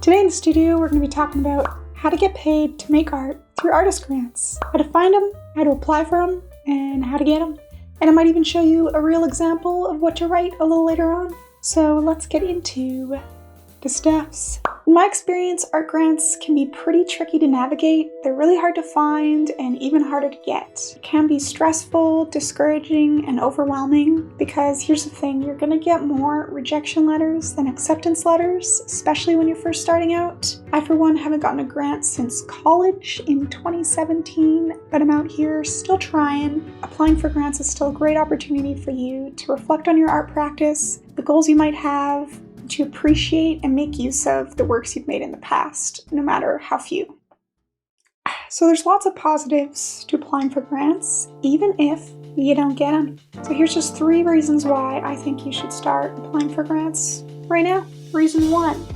Today in the studio, we're going to be talking about how to get paid to make art through artist grants, how to find them, how to apply for them, and how to get them. And I might even show you a real example of what to write a little later on. So let's get into the steps. In my experience, art grants can be pretty tricky to navigate. They're really hard to find and even harder to get. It can be stressful, discouraging, and overwhelming because here's the thing, you're gonna get more rejection letters than acceptance letters, especially when you're first starting out. I, for one, haven't gotten a grant since college in 2017, but I'm out here still trying. Applying for grants is still a great opportunity for you to reflect on your art practice, the goals you might have, to appreciate and make use of the works you've made in the past, no matter how few. So there's lots of positives to applying for grants, even if you don't get them. So here's just 3 reasons why I think you should start applying for grants right now. Reason 1,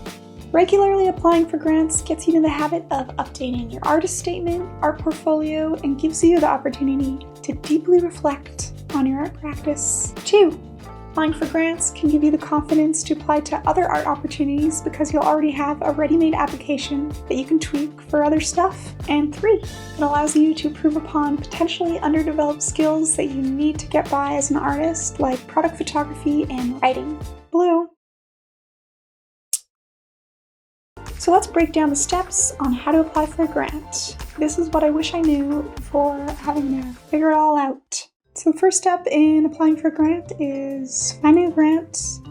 regularly applying for grants gets you in the habit of updating your artist statement, art portfolio, and gives you the opportunity to deeply reflect on your art practice. 2, applying for grants can give you the confidence to apply to other art opportunities because you'll already have a ready-made application that you can tweak for other stuff. And 3, it allows you to improve upon potentially underdeveloped skills that you need to get by as an artist, like product photography and writing. Blue. So let's break down the steps on how to apply for a grant. This is what I wish I knew before having to figure it all out. So the first step in applying for a grant is finding a grant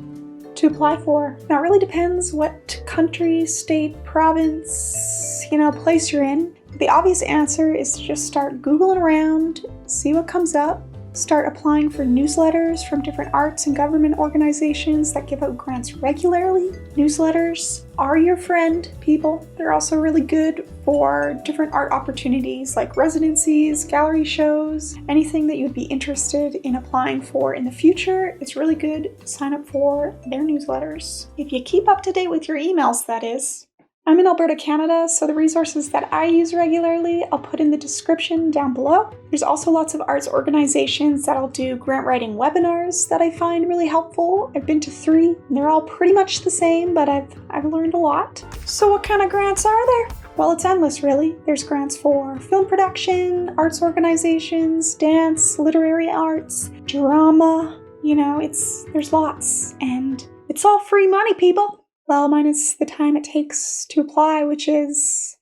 to apply for. Now it really depends what country, state, province, place you're in. The obvious answer is to just start Googling around, see what comes up, start applying for newsletters from different arts and government organizations that give out grants regularly. Newsletters are your friend, people. They're also really good for different art opportunities like residencies, gallery shows, anything that you'd be interested in applying for in the future. It's really good to sign up for their newsletters. If you keep up to date with your emails, that is. I'm in Alberta, Canada, so the resources that I use regularly, I'll put in the description down below. There's also lots of arts organizations that'll do grant writing webinars that I find really helpful. I've been to 3, and they're all pretty much the same, but I've learned a lot. So what kind of grants are there? Well, it's endless, really. There's grants for film production, arts organizations, dance, literary arts, drama, there's lots, and it's all free money, people. Well, minus the time it takes to apply, which is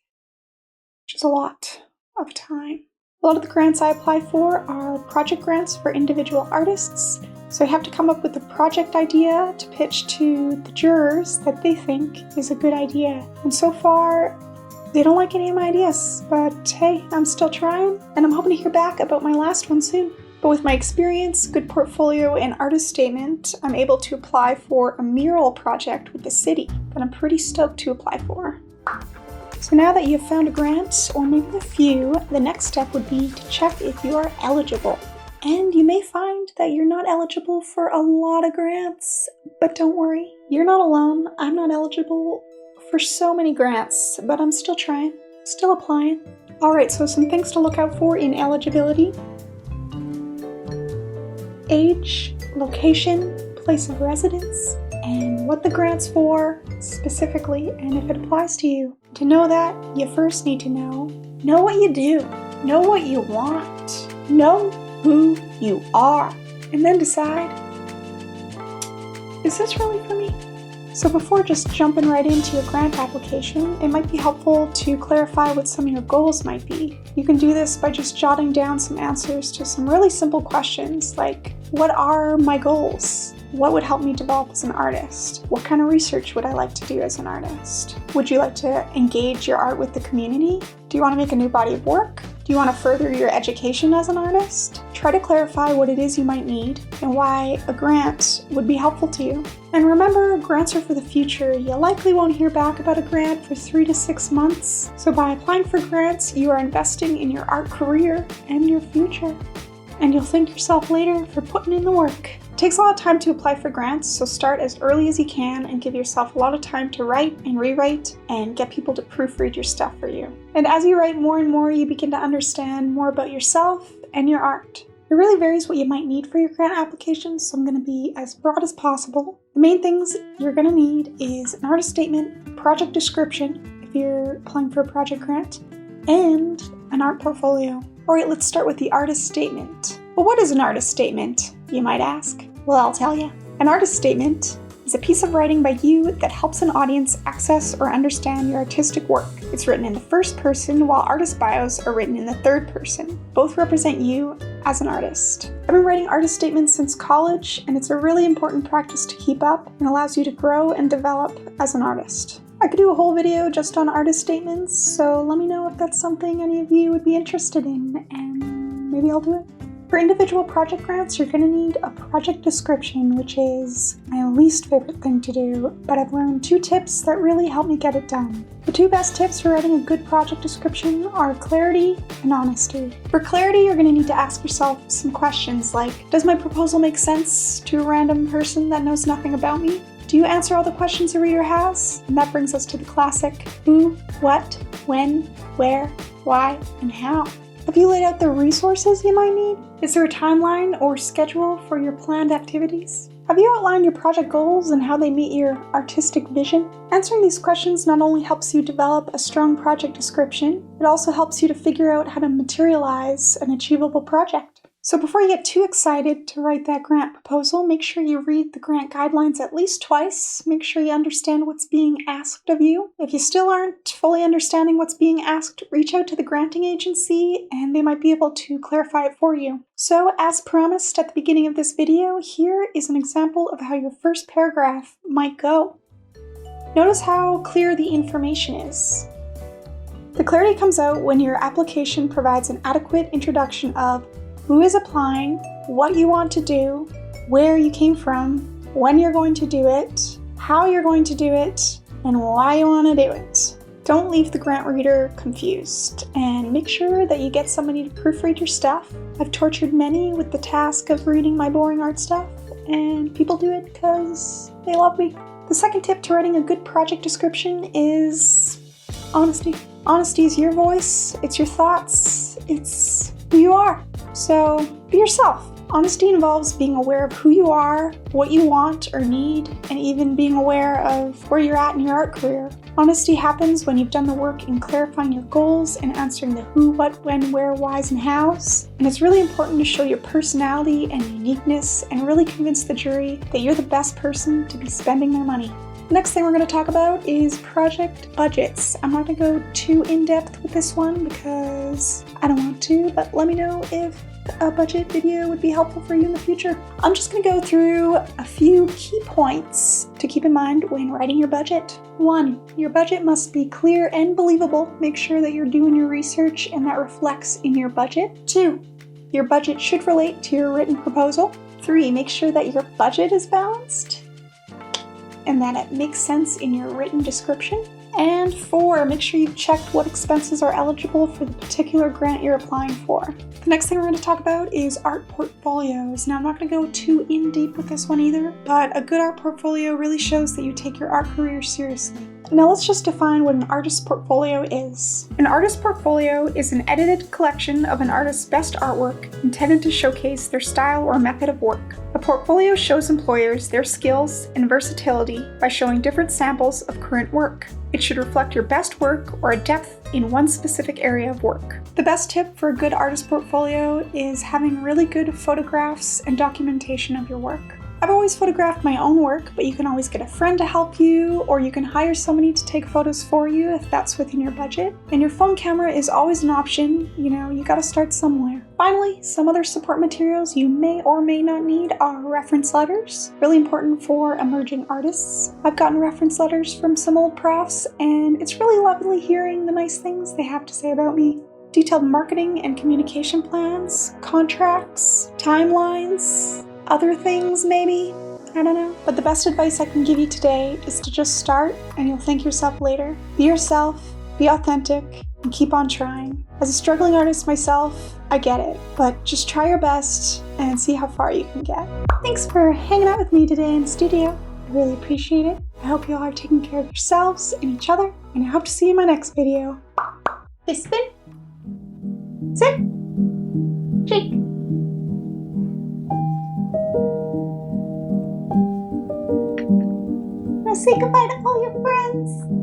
a lot of time. A lot of the grants I apply for are project grants for individual artists. So I have to come up with a project idea to pitch to the jurors that they think is a good idea. And so far, they don't like any of my ideas. But hey, I'm still trying, and I'm hoping to hear back about my last one soon. But with my experience, good portfolio, and artist statement, I'm able to apply for a mural project with the city that I'm pretty stoked to apply for. So now that you've found a grant, or maybe a few, the next step would be to check if you are eligible. And you may find that you're not eligible for a lot of grants, but don't worry, you're not alone. I'm not eligible for so many grants, but I'm still trying, still applying. Alright, so some things to look out for in eligibility. Age, location, place of residence, and what the grant's for specifically, and if it applies to you. To know that, you first need to know what you do, know what you want, know who you are, and then decide, is this really for me? So before just jumping right into your grant application, it might be helpful to clarify what some of your goals might be. You can do this by just jotting down some answers to some really simple questions like, what are my goals? What would help me develop as an artist? What kind of research would I like to do as an artist? Would you like to engage your art with the community? Do you want to make a new body of work? Do you want to further your education as an artist? Try to clarify what it is you might need and why a grant would be helpful to you. And remember, grants are for the future. You likely won't hear back about a grant for 3 to 6 months. So by applying for grants, you are investing in your art career and your future. And you'll thank yourself later for putting in the work. It takes a lot of time to apply for grants, so start as early as you can and give yourself a lot of time to write and rewrite and get people to proofread your stuff for you. And as you write more and more, you begin to understand more about yourself and your art. It really varies what you might need for your grant application, so I'm going to be as broad as possible. The main things you're going to need is an artist statement, project description if you're applying for a project grant, and an art portfolio. Alright, let's start with the artist statement. Well, what is an artist statement, you might ask? Well, I'll tell you. An artist statement is a piece of writing by you that helps an audience access or understand your artistic work. It's written in the first person, while artist bios are written in the third person. Both represent you as an artist. I've been writing artist statements since college, and it's a really important practice to keep up and allows you to grow and develop as an artist. I could do a whole video just on artist statements, so let me know if that's something any of you would be interested in, and maybe I'll do it. For individual project grants, you're going to need a project description, which is my least favorite thing to do, but I've learned 2 tips that really help me get it done. The 2 best tips for writing a good project description are clarity and honesty. For clarity, you're going to need to ask yourself some questions like, does my proposal make sense to a random person that knows nothing about me? Do you answer all the questions a reader has? And that brings us to the classic who, what, when, where, why, and how. Have you laid out the resources you might need? Is there a timeline or schedule for your planned activities? Have you outlined your project goals and how they meet your artistic vision? Answering these questions not only helps you develop a strong project description, it also helps you to figure out how to materialize an achievable project. So before you get too excited to write that grant proposal, make sure you read the grant guidelines at least twice. Make sure you understand what's being asked of you. If you still aren't fully understanding what's being asked, reach out to the granting agency and they might be able to clarify it for you. So as promised at the beginning of this video, here is an example of how your first paragraph might go. Notice how clear the information is. The clarity comes out when your application provides an adequate introduction of who is applying, what you want to do, where you came from, when you're going to do it, how you're going to do it, and why you want to do it. Don't leave the grant reader confused, and make sure that you get somebody to proofread your stuff. I've tortured many with the task of reading my boring art stuff, and people do it because they love me. The second tip to writing a good project description is honesty. Honesty is your voice, it's your thoughts, it's who you are. So be yourself. Honesty involves being aware of who you are, what you want or need, and even being aware of where you're at in your art career. Honesty happens when you've done the work in clarifying your goals and answering the who, what, when, where, whys, and hows. And it's really important to show your personality and uniqueness and really convince the jury that you're the best person to be spending their money. The next thing we're going to talk about is project budgets. I'm not going to go too in-depth with this one because I don't want to, but let me know if a budget video would be helpful for you in the future. I'm just going to go through a few key points to keep in mind when writing your budget. 1. Your budget must be clear and believable. Make sure that you're doing your research and that reflects in your budget. 2. Your budget should relate to your written proposal. 3. Make sure that your budget is balanced and that it makes sense in your written description. And 4, make sure you've checked what expenses are eligible for the particular grant you're applying for. The next thing we're going to talk about is art portfolios. Now, I'm not going to go too in-deep with this one either, but a good art portfolio really shows that you take your art career seriously. Now let's just define what an artist portfolio is. An artist portfolio is an edited collection of an artist's best artwork intended to showcase their style or method of work. A portfolio shows employers their skills and versatility by showing different samples of current work. It should reflect your best work or a depth in one specific area of work. The best tip for a good artist portfolio is having really good photographs and documentation of your work. I've always photographed my own work, but you can always get a friend to help you, or you can hire somebody to take photos for you if that's within your budget. And your phone camera is always an option, you gotta start somewhere. Finally, some other support materials you may or may not need are reference letters, really important for emerging artists. I've gotten reference letters from some old profs, and it's really lovely hearing the nice things they have to say about me. Detailed marketing and communication plans, contracts, timelines, other things maybe, I don't know. But the best advice I can give you today is to just start and you'll thank yourself later. Be yourself, be authentic, and keep on trying. As a struggling artist myself, I get it, but just try your best and see how far you can get. Thanks for hanging out with me today in the studio. I really appreciate it. I hope you all are taking care of yourselves and each other, and I hope to see you in my next video. Face spin, sit, shake. say goodbye to all your friends.